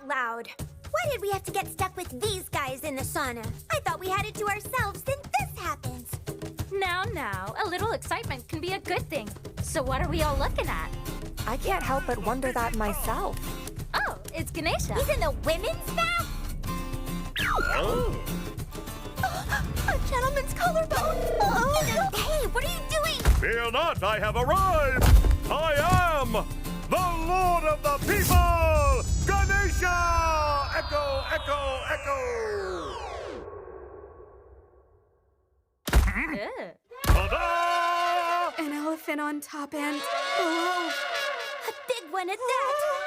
out loud. Why did we have to get stuck with these guys in the sauna? I thought we had it to ourselves, then this happens. Now, a little excitement can be a good thing. So what are we all looking at? I can't help but wonder that myself. Oh, it's Ganesha. He's in the women's bath? Oh. A gentleman's collarbone. Oh. Hey, what are you doing? Fear not, I have arrived! I am the Lord of the People! Ganesha! Echo, echo, echo! Ugh. Ta-da! An elephant on top and... Oh! A big one at that.